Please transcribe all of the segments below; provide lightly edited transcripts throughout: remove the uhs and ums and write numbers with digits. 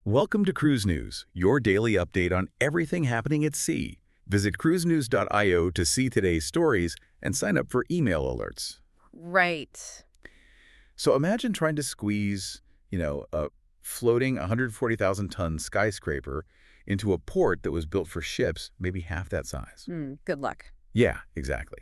Welcome to Cruise News, your daily update on everything happening at sea. Visit cruisenews.io to see today's stories and sign up for email alerts. Right. So imagine trying to squeeze, a floating 140,000-ton skyscraper into a port that was built for ships maybe half that size. Good luck. Yeah, exactly.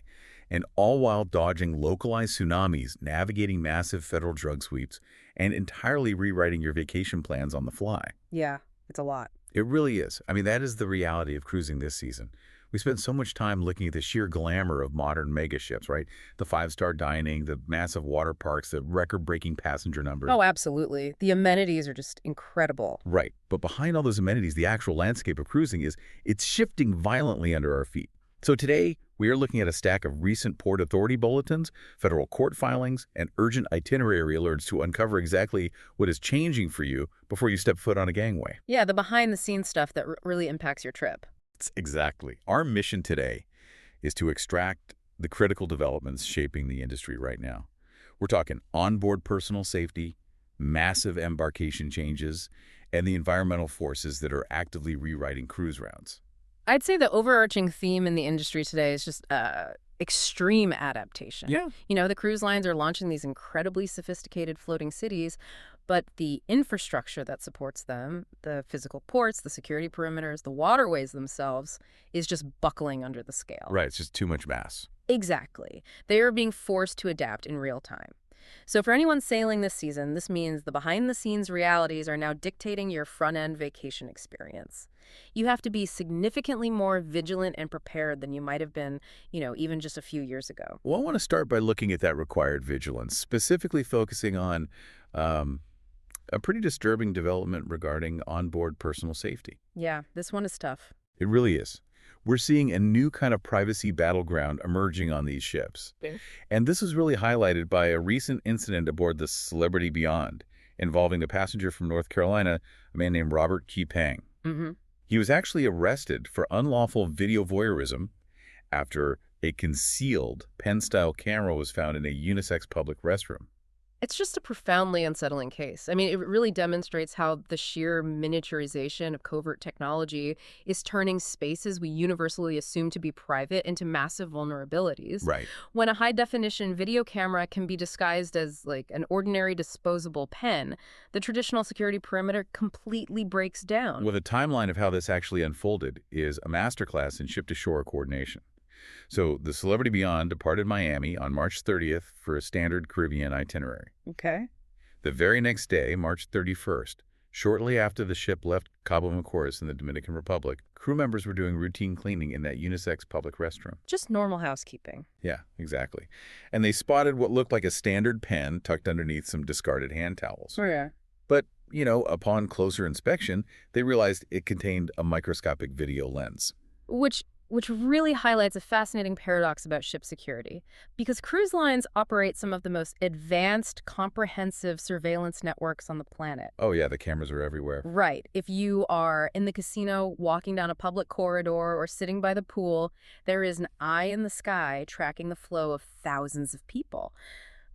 And all while dodging localized tsunamis, navigating massive federal drug sweeps, and entirely rewriting your vacation plans on the fly. Yeah, it's a lot. It really is. I mean, that is the reality of cruising this season. We spent so much time looking at the sheer glamour of modern megaships, right? The five-star dining, the massive water parks, the record-breaking passenger numbers. Oh, absolutely. The amenities are just incredible. Right. But behind all those amenities, the actual landscape of cruising it's shifting violently under our feet. So today, we are looking at a stack of recent Port Authority bulletins, federal court filings, and urgent itinerary alerts to uncover exactly what is changing for you before you step foot on a gangway. Yeah, the behind-the-scenes stuff that really impacts your trip. Exactly. Our mission today is to extract the critical developments shaping the industry right now. We're talking onboard personal safety, massive embarkation changes, and the environmental forces that are actively rewriting cruise routes. I'd say the overarching theme in the industry today is just extreme adaptation. Yeah. The cruise lines are launching these incredibly sophisticated floating cities, but the infrastructure that supports them, the physical ports, the security perimeters, the waterways themselves, is just buckling under the scale. Right. It's just too much mass. Exactly. They are being forced to adapt in real time. So for anyone sailing this season, this means the behind-the-scenes realities are now dictating your front-end vacation experience. You have to be significantly more vigilant and prepared than you might have been, even just a few years ago. Well, I want to start by looking at that required vigilance, specifically focusing on a pretty disturbing development regarding onboard personal safety. Yeah, this one is tough. It really is. We're seeing a new kind of privacy battleground emerging on these ships. Okay. And this is really highlighted by a recent incident aboard the Celebrity Beyond involving a passenger from North Carolina, a man named Robert Key-Pang. Mm-hmm. He was actually arrested for unlawful video voyeurism after a concealed pen-style camera was found in a unisex public restroom. It's just a profoundly unsettling case. I mean, it really demonstrates how the sheer miniaturization of covert technology is turning spaces we universally assume to be private into massive vulnerabilities. Right. When a high-definition video camera can be disguised as, like, an ordinary disposable pen, the traditional security perimeter completely breaks down. Well, the timeline of how this actually unfolded is a masterclass in ship-to-shore coordination. So the Celebrity Beyond departed Miami on March 30th for a standard Caribbean itinerary. Okay. The very next day, March 31st, shortly after the ship left Cabo Macoras in the Dominican Republic, crew members were doing routine cleaning in that unisex public restroom. Just normal housekeeping. Yeah, exactly. And they spotted what looked like a standard pen tucked underneath some discarded hand towels. Oh, yeah. But, upon closer inspection, they realized it contained a microscopic video lens. Which really highlights a fascinating paradox about ship security. Because cruise lines operate some of the most advanced, comprehensive surveillance networks on the planet. Oh, yeah, the cameras are everywhere. Right. If you are in the casino, walking down a public corridor, or sitting by the pool, there is an eye in the sky tracking the flow of thousands of people.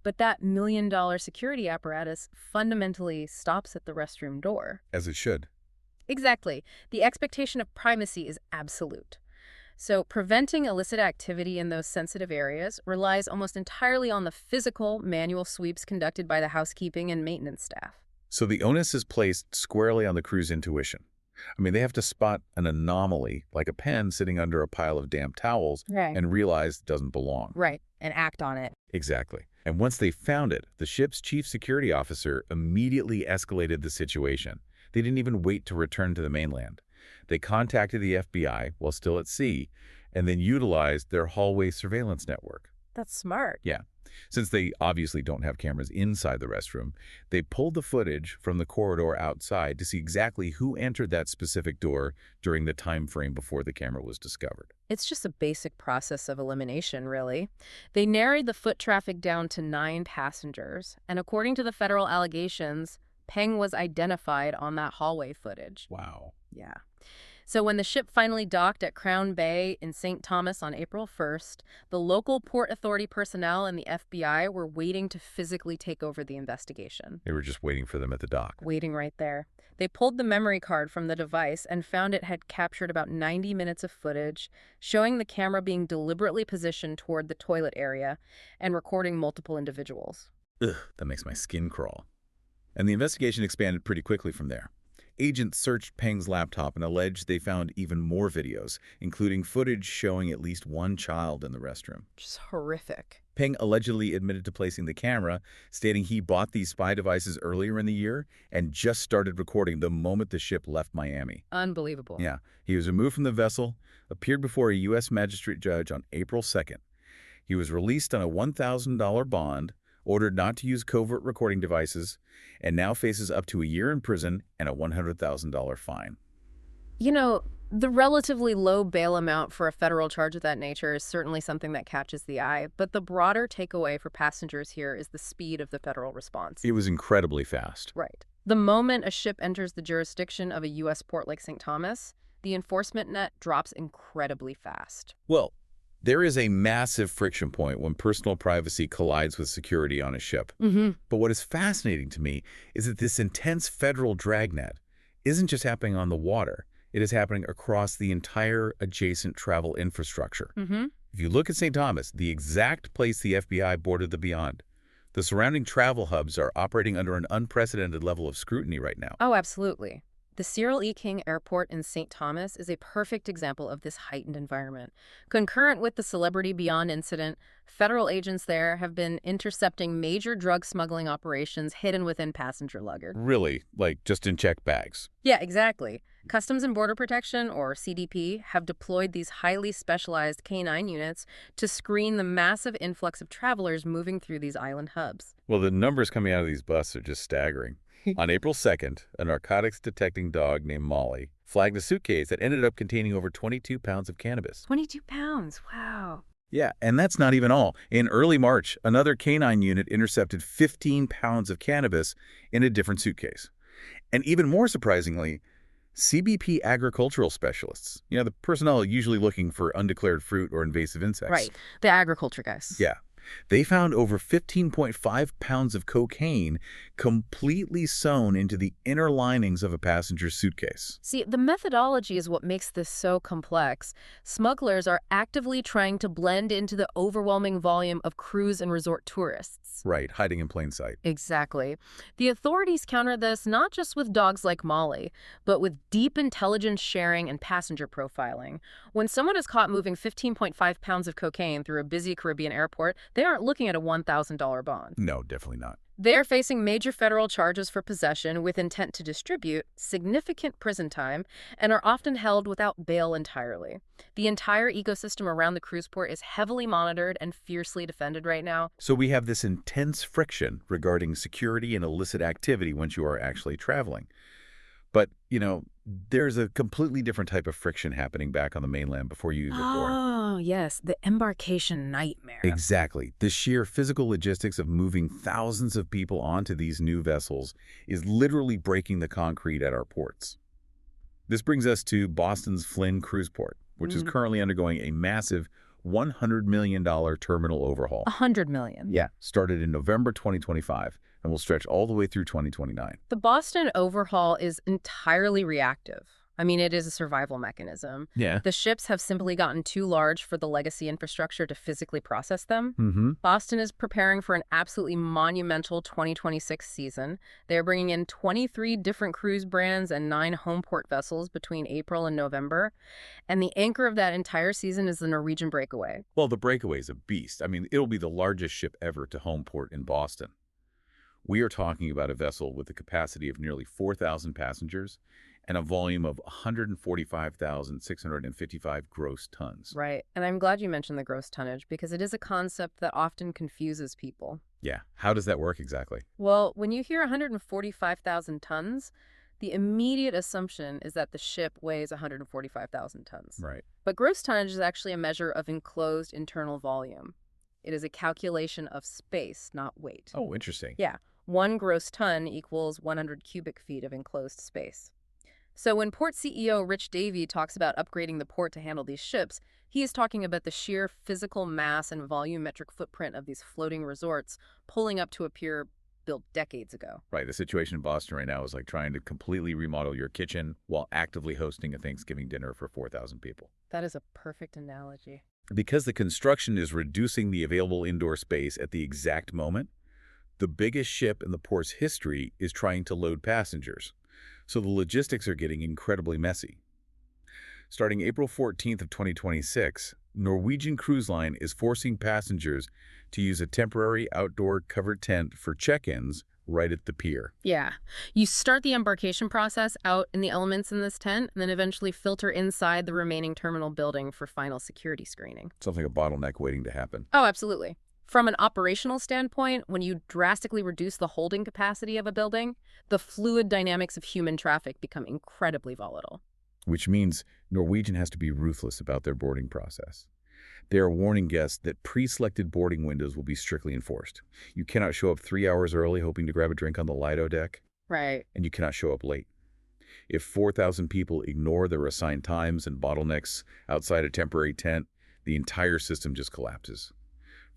But that million-dollar security apparatus fundamentally stops at the restroom door. As it should. Exactly. The expectation of privacy is absolute. So preventing illicit activity in those sensitive areas relies almost entirely on the physical, manual sweeps conducted by the housekeeping and maintenance staff. So the onus is placed squarely on the crew's intuition. I mean, they have to spot an anomaly, like a pen sitting under a pile of damp towels, Right. and realize it doesn't belong. Right, and act on it. Exactly. And once they found it, the ship's chief security officer immediately escalated the situation. They didn't even wait to return to the mainland. They contacted the FBI while still at sea, and then utilized their hallway surveillance network. That's smart. Yeah. Since they obviously don't have cameras inside the restroom, they pulled the footage from the corridor outside to see exactly who entered that specific door during the time frame before the camera was discovered. It's just a basic process of elimination, really. They narrowed the foot traffic down to 9 passengers, and according to the federal allegations, Peng was identified on that hallway footage. Wow. Yeah. So when the ship finally docked at Crown Bay in St. Thomas on April 1st, the local Port Authority personnel and the FBI were waiting to physically take over the investigation. They were just waiting for them at the dock. Waiting right there. They pulled the memory card from the device and found it had captured about 90 minutes of footage, showing the camera being deliberately positioned toward the toilet area and recording multiple individuals. Ugh, that makes my skin crawl. And the investigation expanded pretty quickly from there. Agents searched Peng's laptop and alleged they found even more videos, including footage showing at least one child in the restroom. Just horrific. Peng allegedly admitted to placing the camera, stating he bought these spy devices earlier in the year and just started recording the moment the ship left Miami. Unbelievable. Yeah, he was removed from the vessel, appeared before a U.S. magistrate judge on April 2nd. He was released on a $1,000 bond, ordered not to use covert recording devices, and now faces up to a year in prison and a $100,000 fine. You know, the relatively low bail amount for a federal charge of that nature is certainly something that catches the eye, but the broader takeaway for passengers here is the speed of the federal response. It was incredibly fast. Right. The moment a ship enters the jurisdiction of a U.S. port like St. Thomas, the enforcement net drops incredibly fast. Well, there is a massive friction point when personal privacy collides with security on a ship. But what is fascinating to me is that this intense federal dragnet isn't just happening on the water. It is happening across the entire adjacent travel infrastructure. If you look at St. Thomas, the exact place the FBI boarded the Beyond, the surrounding travel hubs are operating under an unprecedented level of scrutiny right now. Oh, absolutely. The Cyril E. King Airport in St. Thomas is a perfect example of this heightened environment. Concurrent with the Celebrity Beyond incident, federal agents there have been intercepting major drug smuggling operations hidden within passenger luggage. Really? Like just in checked bags? Yeah, exactly. Customs and Border Protection, or CDP, have deployed these highly specialized K-9 units to screen the massive influx of travelers moving through these island hubs. Well, the numbers coming out of these buses are just staggering. On April 2nd, a narcotics-detecting dog named Molly flagged a suitcase that ended up containing over 22 pounds of cannabis. 22 pounds, wow. Yeah, and that's not even all. In early March, another K-9 unit intercepted 15 pounds of cannabis in a different suitcase. And even more surprisingly, CBP agricultural specialists, the personnel usually looking for undeclared fruit or invasive insects. Right, the agriculture guys. Yeah. They found over 15.5 pounds of cocaine completely sewn into the inner linings of a passenger's suitcase. See, the methodology is what makes this so complex. Smugglers are actively trying to blend into the overwhelming volume of cruise and resort tourists. Right, hiding in plain sight. Exactly. The authorities counter this not just with dogs like Molly, but with deep intelligence sharing and passenger profiling. When someone is caught moving 15.5 pounds of cocaine through a busy Caribbean airport, they aren't looking at a $1,000 bond. No, definitely not. They're facing major federal charges for possession with intent to distribute, significant prison time, and are often held without bail entirely. The entire ecosystem around the cruise port is heavily monitored and fiercely defended right now. So we have this intense friction regarding security and illicit activity once you are actually traveling. But, there's a completely different type of friction happening back on the mainland before you even board. Oh, yes, the embarkation nightmare. Exactly. The sheer physical logistics of moving thousands of people onto these new vessels is literally breaking the concrete at our ports. This brings us to Boston's Flynn Cruiseport, which is currently undergoing a massive $100 million terminal overhaul. $100 million. Yeah, started in November 2025 and will stretch all the way through 2029. The Boston overhaul is entirely reactive. I mean, it is a survival mechanism. Yeah. The ships have simply gotten too large for the legacy infrastructure to physically process them. Boston is preparing for an absolutely monumental 2026 season. They're bringing in 23 different cruise brands and 9 Homeport vessels between April and November. And the anchor of that entire season is the Norwegian Breakaway. Well, the Breakaway is a beast. I mean, it'll be the largest ship ever to Homeport in Boston. We are talking about a vessel with a capacity of nearly 4,000 passengers and a volume of 145,655 gross tons. Right. And I'm glad you mentioned the gross tonnage because it is a concept that often confuses people. Yeah. How does that work exactly? Well, when you hear 145,000 tons, the immediate assumption is that the ship weighs 145,000 tons. Right. But gross tonnage is actually a measure of enclosed internal volume. It is a calculation of space, not weight. Oh, interesting. Yeah. 1 gross ton equals 100 cubic feet of enclosed space. So when Port CEO Rich Davey talks about upgrading the port to handle these ships, he is talking about the sheer physical mass and volumetric footprint of these floating resorts pulling up to a pier built decades ago. Right, the situation in Boston right now is like trying to completely remodel your kitchen while actively hosting a Thanksgiving dinner for 4,000 people. That is a perfect analogy. Because the construction is reducing the available indoor space at the exact moment, the biggest ship in the port's history is trying to load passengers. So the logistics are getting incredibly messy. Starting April 14th of 2026, Norwegian Cruise Line is forcing passengers to use a temporary outdoor covered tent for check-ins right at the pier. Yeah. You start the embarkation process out in the elements in this tent, and then eventually filter inside the remaining terminal building for final security screening. Something like a bottleneck waiting to happen. Oh, absolutely. From an operational standpoint, when you drastically reduce the holding capacity of a building, the fluid dynamics of human traffic become incredibly volatile. Which means Norwegian has to be ruthless about their boarding process. They are warning guests that pre-selected boarding windows will be strictly enforced. You cannot show up 3 hours early hoping to grab a drink on the Lido deck, Right. and you cannot show up late. If 4,000 people ignore their assigned times and bottlenecks outside a temporary tent, the entire system just collapses.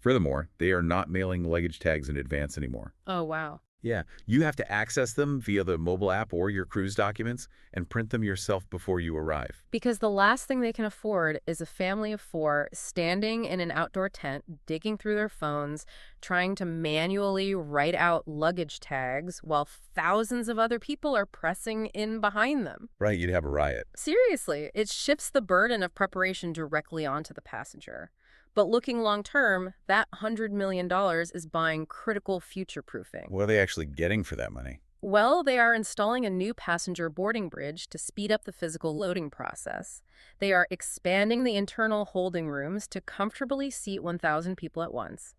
Furthermore, they are not mailing luggage tags in advance anymore. Oh, wow. Yeah, you have to access them via the mobile app or your cruise documents and print them yourself before you arrive. Because the last thing they can afford is a family of 4 standing in an outdoor tent, digging through their phones, trying to manually write out luggage tags while thousands of other people are pressing in behind them. Right, you'd have a riot. Seriously, it shifts the burden of preparation directly onto the passenger. But looking long-term, that $100 million is buying critical future-proofing. What are they actually getting for that money? Well, they are installing a new passenger boarding bridge to speed up the physical loading process. They are expanding the internal holding rooms to comfortably seat 1,000 people at once.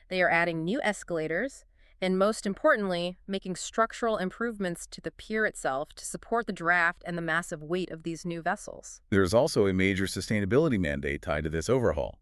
They are adding new escalators, and most importantly, making structural improvements to the pier itself to support the draft and the massive weight of these new vessels. There's also a major sustainability mandate tied to this overhaul.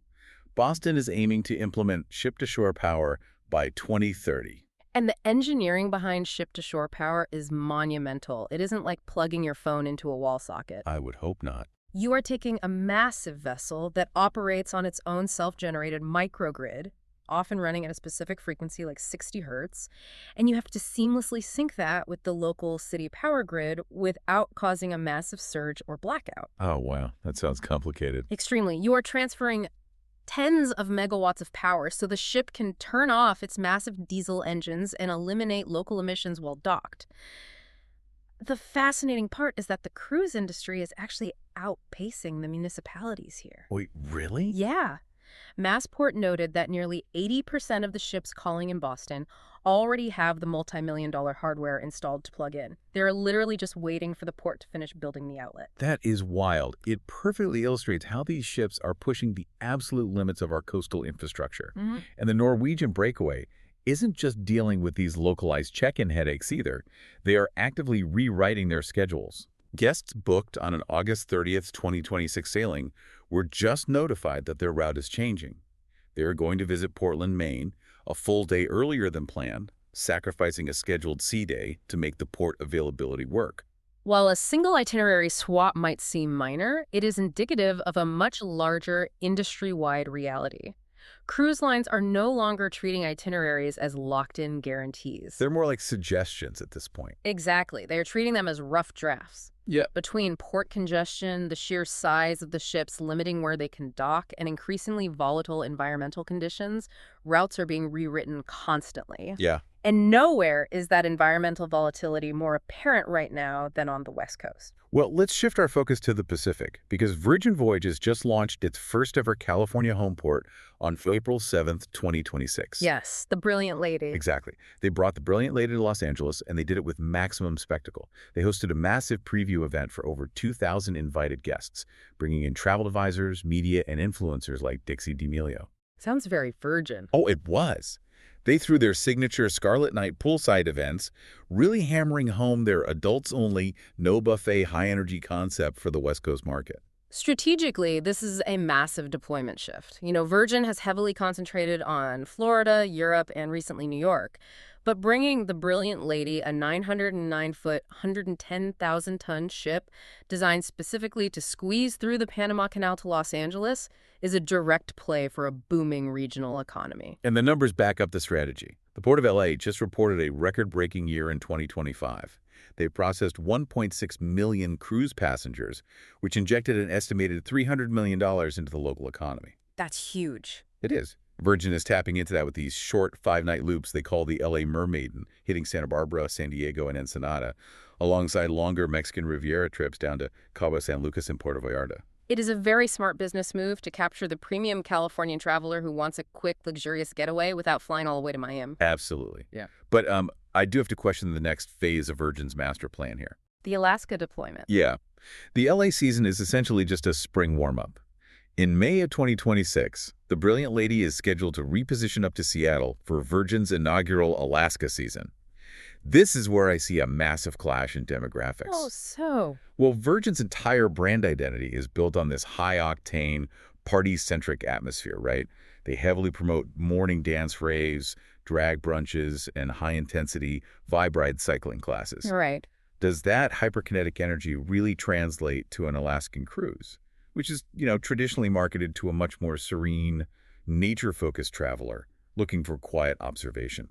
Boston is aiming to implement ship-to-shore power by 2030. And the engineering behind ship-to-shore power is monumental. It isn't like plugging your phone into a wall socket. I would hope not. You are taking a massive vessel that operates on its own self-generated microgrid, often running at a specific frequency like 60 hertz, and you have to seamlessly sync that with the local city power grid without causing a massive surge or blackout. Oh, wow. That sounds complicated. Extremely. You are transferring tens of megawatts of power so the ship can turn off its massive diesel engines and eliminate local emissions while docked. The fascinating part is that the cruise industry is actually outpacing the municipalities here. Wait, really? Yeah. Massport noted that nearly 80% of the ships calling in Boston already have the multi-million-dollar hardware installed to plug in. They're literally just waiting for the port to finish building the outlet. That is wild. It perfectly illustrates how these ships are pushing the absolute limits of our coastal infrastructure. And the Norwegian Breakaway isn't just dealing with these localized check-in headaches either. They are actively rewriting their schedules. Guests booked on an August 30th, 2026 sailing were just notified that their route is changing. They are going to visit Portland, Maine, a full day earlier than planned, sacrificing a scheduled sea day to make the port availability work. While a single itinerary swap might seem minor, it is indicative of a much larger industry-wide reality. Cruise lines are no longer treating itineraries as locked-in guarantees. They're more like suggestions at this point. Exactly. They are treating them as rough drafts. Yeah. Between port congestion, the sheer size of the ships limiting where they can dock, and increasingly volatile environmental conditions, routes are being rewritten constantly. Yeah. And nowhere is that environmental volatility more apparent right now than on the West Coast. Well, let's shift our focus to the Pacific, because Virgin Voyages just launched its first ever California Homeport on April 7th, 2026. Yes, the Brilliant Lady. Exactly. They brought the Brilliant Lady to Los Angeles, and they did it with maximum spectacle. They hosted a massive preview event for over 2,000 invited guests, bringing in travel advisors, media, and influencers like Dixie D'Amelio. Sounds very Virgin. Oh, it was. They threw their signature Scarlet Night poolside events, really hammering home their adults-only, no-buffet, high-energy concept for the West Coast market. Strategically, this is a massive deployment shift. Virgin has heavily concentrated on Florida, Europe, and recently New York. But bringing the Brilliant Lady, a 909-foot, 110,000-ton ship designed specifically to squeeze through the Panama Canal to Los Angeles, is a direct play for a booming regional economy. And the numbers back up the strategy. The Port of LA just reported a record-breaking year in 2025. They processed 1.6 million cruise passengers, which injected an estimated $300 million into the local economy. That's huge. It is. Virgin is tapping into that with these short five-night loops they call the LA Mermaiden, hitting Santa Barbara, San Diego, and Ensenada, alongside longer Mexican Riviera trips down to Cabo San Lucas and Puerto Vallarta. It is a very smart business move to capture the premium Californian traveler who wants a quick, luxurious getaway without flying all the way to Miami. Absolutely. Yeah. But I do have to question the next phase of Virgin's master plan here. The Alaska deployment. Yeah. The LA season is essentially just a spring warm-up. In May of 2026, the Brilliant Lady is scheduled to reposition up to Seattle for Virgin's inaugural Alaska season. This is where I see a massive clash in demographics. Oh, so? Well, Virgin's entire brand identity is built on this high-octane, party-centric atmosphere, right? They heavily promote morning dance raves, drag brunches, and high-intensity vibe ride cycling classes. Right. Does that hyperkinetic energy really translate to an Alaskan cruise, which is, traditionally marketed to a much more serene, nature-focused traveler looking for quiet observation?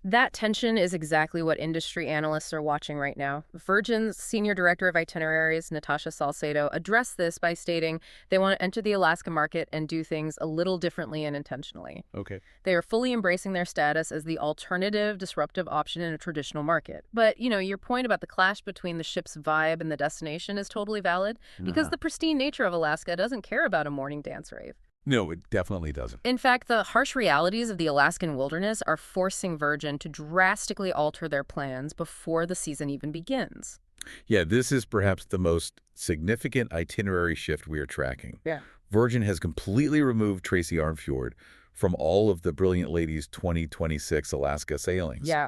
That tension is exactly what industry analysts are watching right now. Virgin's senior director of itineraries, Natasha Salcedo, addressed this by stating they want to enter the Alaska market and do things a little differently and intentionally. Okay. They are fully embracing their status as the alternative, disruptive option in a traditional market. But, your point about the clash between the ship's vibe and the destination is totally valid, because the pristine nature of Alaska doesn't care about a morning dance rave. No, it definitely doesn't. In fact, the harsh realities of the Alaskan wilderness are forcing Virgin to drastically alter their plans before the season even begins. Yeah, this is perhaps the most significant itinerary shift we are tracking. Yeah. Virgin has completely removed Tracy Arm Fjord from all of the Brilliant Lady's 2026 Alaska sailings. Yeah.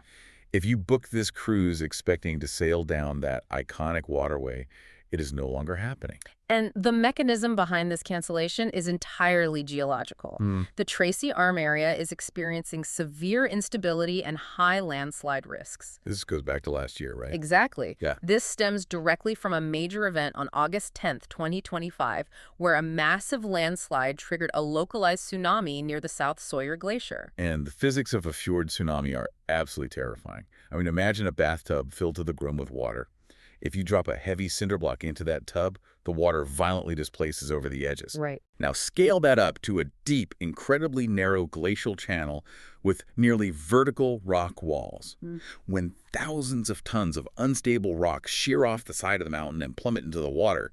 If you book this cruise expecting to sail down that iconic waterway, it is no longer happening. And the mechanism behind this cancellation is entirely geological. The Tracy Arm area is experiencing severe instability and high landslide risks. This goes back to last year, right? Exactly. Yeah. This stems directly from a major event on August 10th, 2025, where a massive landslide triggered a localized tsunami near the South Sawyer Glacier. And the physics of a fjord tsunami are absolutely terrifying. I mean, imagine a bathtub filled to the brim with water. If you drop a heavy cinder block into that tub, the water violently displaces over the edges. Right. Now scale that up to a deep, incredibly narrow glacial channel with nearly vertical rock walls. When thousands of tons of unstable rock shear off the side of the mountain and plummet into the water,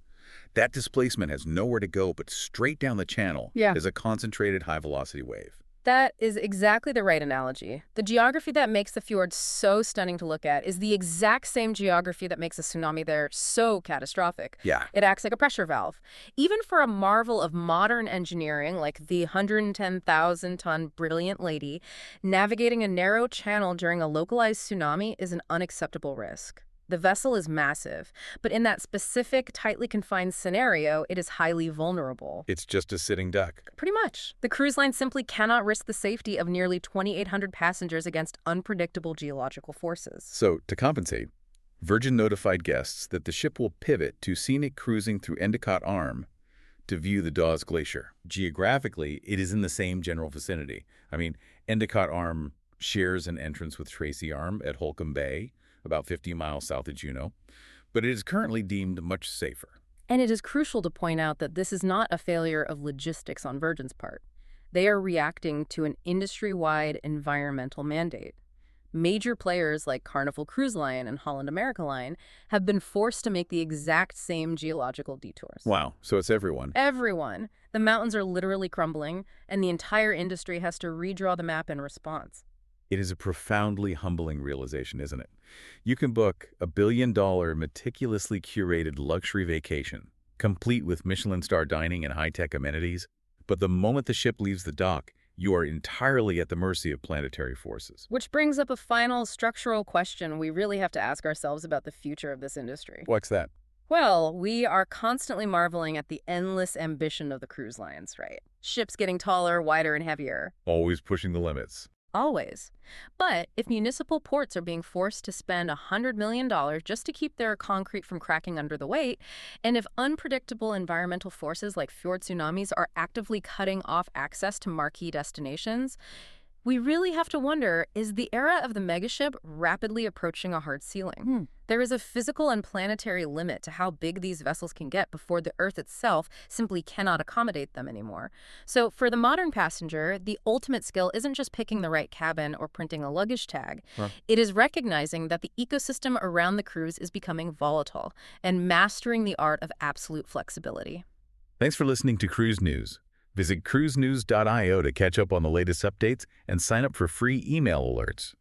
that displacement has nowhere to go but straight down the channel as a concentrated high-velocity wave. That is exactly the right analogy. The geography that makes the fjord so stunning to look at is the exact same geography that makes a tsunami there so catastrophic. Yeah. It acts like a pressure valve. Even for a marvel of modern engineering like the 110,000-ton Brilliant Lady, navigating a narrow channel during a localized tsunami is an unacceptable risk. The vessel is massive, but in that specific, tightly confined scenario, it is highly vulnerable. It's just a sitting duck. Pretty much. The cruise line simply cannot risk the safety of nearly 2,800 passengers against unpredictable geological forces. So, to compensate, Virgin notified guests that the ship will pivot to scenic cruising through Endicott Arm to view the Dawes Glacier. Geographically, it is in the same general vicinity. I mean, Endicott Arm shares an entrance with Tracy Arm at Holcomb Bay, about 50 miles south of Juneau, but it is currently deemed much safer. And it is crucial to point out that this is not a failure of logistics on Virgin's part. They are reacting to an industry-wide environmental mandate. Major players like Carnival Cruise Line and Holland America Line have been forced to make the exact same geological detours. Wow, so it's everyone. Everyone. The mountains are literally crumbling, and the entire industry has to redraw the map in response. It is a profoundly humbling realization, isn't it? You can book a $1 billion, meticulously curated luxury vacation, complete with Michelin-star dining and high-tech amenities, but the moment the ship leaves the dock, you are entirely at the mercy of planetary forces. Which brings up a final structural question we really have to ask ourselves about the future of this industry. What's that? Well, we are constantly marveling at the endless ambition of the cruise lines, right? Ships getting taller, wider, and heavier. Always pushing the limits. Always. But if municipal ports are being forced to spend $100 million just to keep their concrete from cracking under the weight, and if unpredictable environmental forces like fjord tsunamis are actively cutting off access to marquee destinations, We really have to wonder, is the era of the megaship rapidly approaching a hard ceiling? There is a physical and planetary limit to how big these vessels can get before the Earth itself simply cannot accommodate them anymore. So for the modern passenger, the ultimate skill isn't just picking the right cabin or printing a luggage tag. Huh. It is recognizing that the ecosystem around the cruise is becoming volatile and mastering the art of absolute flexibility. Thanks for listening to Cruise News. Visit cruisenews.io to catch up on the latest updates and sign up for free email alerts.